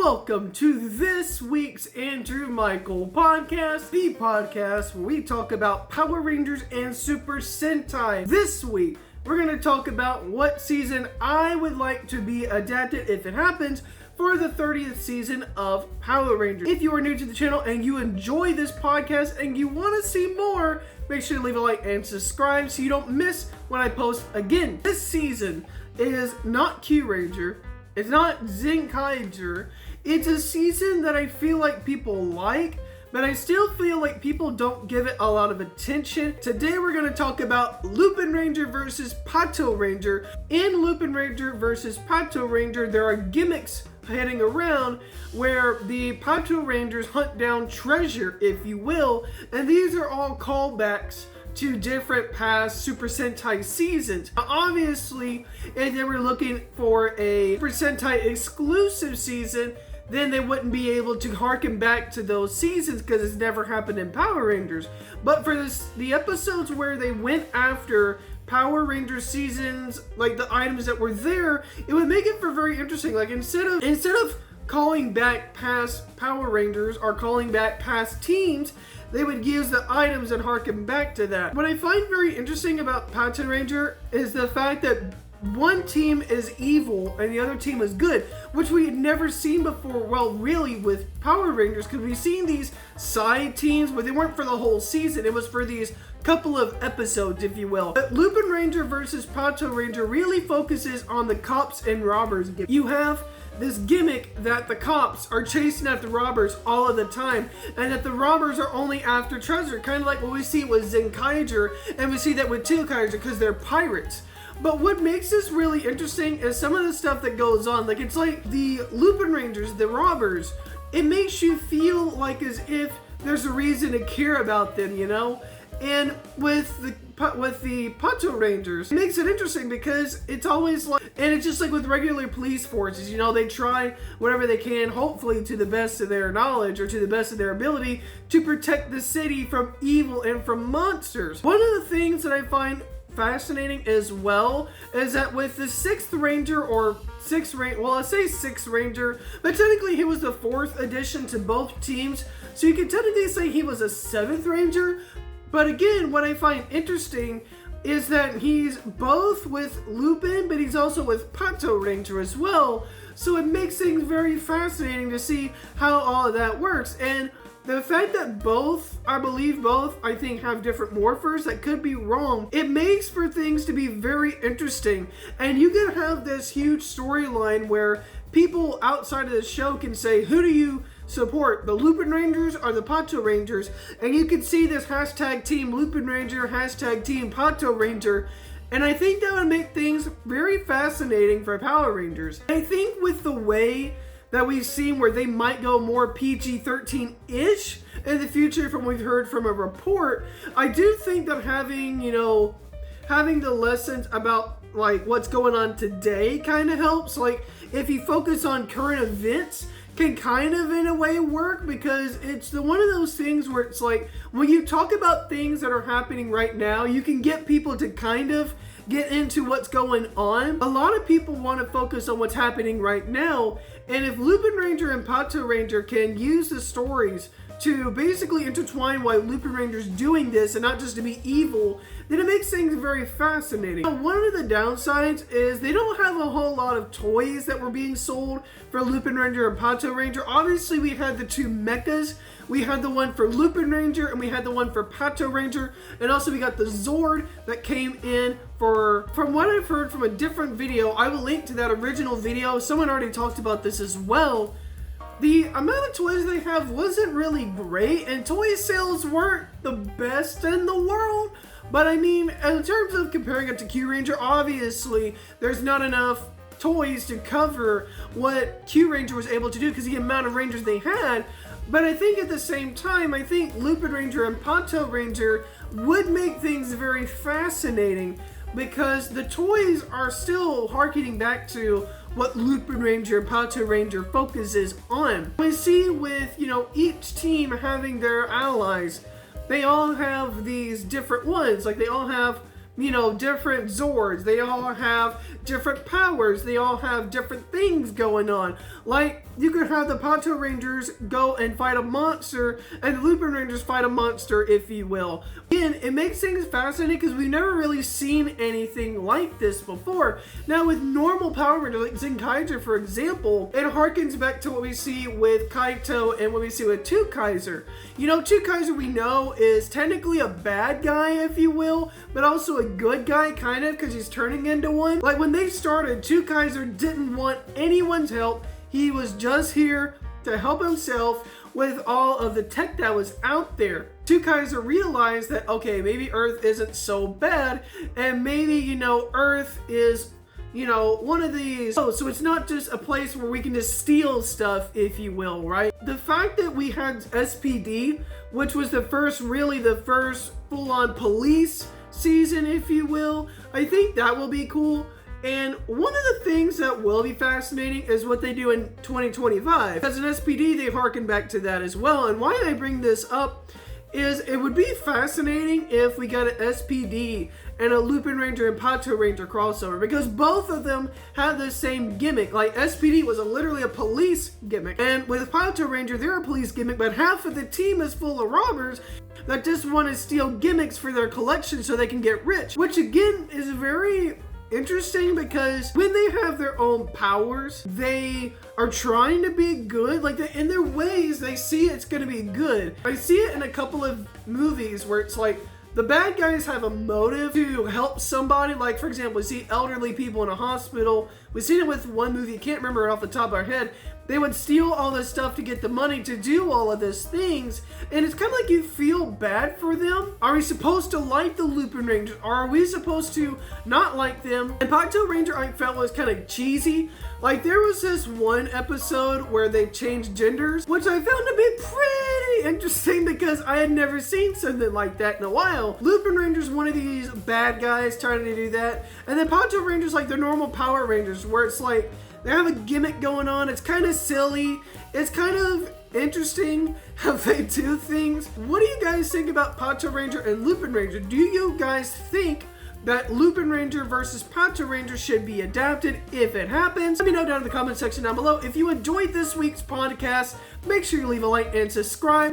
welcome to this week's AndrewMycol Podcast, the podcast where we talk about Power Rangers and Super Sentai. This week, we're going to talk about what season I would like to be adapted, if it happens, for the 30th season of Power Rangers. If you are new to the channel and you enjoy this podcast and you want to see more, make sure to leave a like and subscribe so you don't miss when I post again. This season is not Kyuranger, it's not Zenkaiger. It's a season that I feel like people like, but I still feel like people don't give it a lot of attention. Today we're going to talk about Lupinranger vs Patranger. In Lupinranger vs Patranger, there are gimmicks heading around where the Patrangers hunt down treasure, if you will, and these are all callbacks to different past Super Sentai seasons. Now, obviously, if they were looking for a Super Sentai exclusive season, then they wouldn't be able to harken back to those seasons because it's never happened in Power Rangers. But for the episodes where they went after Power Rangers seasons, like the items that were there, it would make it for very interesting. Like instead of calling back past Power Rangers or calling back past teams, they would use the items and harken back to that. What I find very interesting about Patranger is the fact that one team is evil and the other team is good, which we had never seen before, well, really, with Power Rangers, because we've seen these side teams, but they weren't for the whole season. It was for these couple of episodes, if you will. But Lupinranger vs Patranger really focuses on the cops and robbers. You have this gimmick that the cops are chasing after robbers all of the time, and that the robbers are only after treasure, kind of like what we see with Zenkaiger, and we see that with Kaitou because they're pirates. But what makes this really interesting is some of the stuff that goes on. Like, it's like the Lupinrangers, the robbers, it makes you feel like as if there's a reason to care about them, you know? And with the Patrangers, it makes it interesting because it's always like, and it's just like with regular police forces, you know, they try whatever they can, hopefully to the best of their knowledge or to the best of their ability, to protect the city from evil and from monsters. One of the things that I find fascinating as well is that with the 6th Ranger, or 6th Ranger, well, I say 6th Ranger, but technically he was the 4th addition to both teams, so you can technically say he was a 7th Ranger. But again, what I find interesting is that he's both with Lupin, but he's also with Patranger as well. So it makes things very fascinating to see how all of that works. And the fact that both, I think, have different morphers, that could be wrong, it makes for things to be very interesting. And you can have this huge storyline where people outside of the show can say, who do you support, the Lupinrangers or the Patrangers? And you can see this hashtag Team Lupinranger, hashtag Team Patranger, and I think that would make things very fascinating for Power Rangers. I think with the way that we've seen where they might go more PG-13-ish in the future from what we've heard from a report, I do think that having the lessons about like what's going on today kind of helps. Like if you focus on current events, can kind of in a way work, because it's one of those things where it's like when you talk about things that are happening right now, you can get people to kind of get into what's going on. A lot of people want to focus on what's happening right now, and if Lupinranger and Patranger can use the stories to basically intertwine why Lupinranger's doing this and not just to be evil, then it makes things very fascinating. Now, one of the downsides is they don't have a whole lot of toys that were being sold for Lupinranger and Patranger. Obviously, we had the 2 mechas. We had the one for Lupinranger and we had the one for Patranger, and also we got the Zord that came in for, from what I've heard from a different video, I will link to that original video. Someone already talked about this as well. The amount of toys they have wasn't really great, and toy sales weren't the best in the world. But I mean, in terms of comparing it to Kyuranger, obviously there's not enough toys to cover what Kyuranger was able to do because the amount of Rangers they had. But I think at the same time, I think Lupinranger and Patranger would make things very fascinating because the toys are still harkening back to what Lupinranger and Patranger focuses on. We see with, each team having their allies, they all have these different ones. Like they all have different Zords. They all have different powers. They all have different things going on. Like, you could have the Patrangers go and fight a monster, and the Lupinrangers fight a monster, if you will. Again, it makes things fascinating because we've never really seen anything like this before. Now, with normal Power Rangers, like Zenkaiser, for example, it harkens back to what we see with Kaitou and what we see with Kaiser. Kaiser we know is technically a bad guy, if you will, but also a good guy, kind of, because he's turning into one. Like, when they started, Kaiser didn't want anyone's help. He was just here to help himself with all of the tech that was out there. Kaiser realized that, okay, maybe Earth isn't so bad, and maybe, Earth is one of these. So it's not just a place where we can just steal stuff, if you will, right? The fact that we had SPD, which was the first full-on police season, if you will, I think that will be cool. And one of the things that will be fascinating is what they do in 2025. As an SPD, they harken back to that as well. And why I bring this up is it would be fascinating if we got an SPD and a Lupinranger and Patranger crossover, because both of them have the same gimmick. Like, SPD was literally a police gimmick, and with Patranger, they're a police gimmick, but half of the team is full of robbers that just want to steal gimmicks for their collection so they can get rich, which again is very interesting because when they have their own powers, they are trying to be good. Like, in their ways, they see it's going to be good. I see it in a couple of movies where it's like the bad guys have a motive to help somebody. Like, for example, we see elderly people in a hospital. We've seen it with one movie, I can't remember it off the top of our head. They would steal all this stuff to get the money to do all of these things, and it's kind of like you feel bad for them. Are we supposed to like the Lupinrangers, or are we supposed to not like them? And Patranger, I felt, was kind of cheesy. Like, there was this one episode where they changed genders, which I found to be pretty interesting because I had never seen something like that in a while. Lupinranger's one of these bad guys trying to do that, and then Patranger's like the normal Power Rangers, where it's like they have a gimmick going on. It's kind of silly. It's kind of interesting how they do things. What do you guys think about Patranger and Lupinranger? Do you guys think that Lupinranger versus Patranger should be adapted if it happens? Let me know down in the comment section down below. If you enjoyed this week's podcast, make sure you leave a like and subscribe.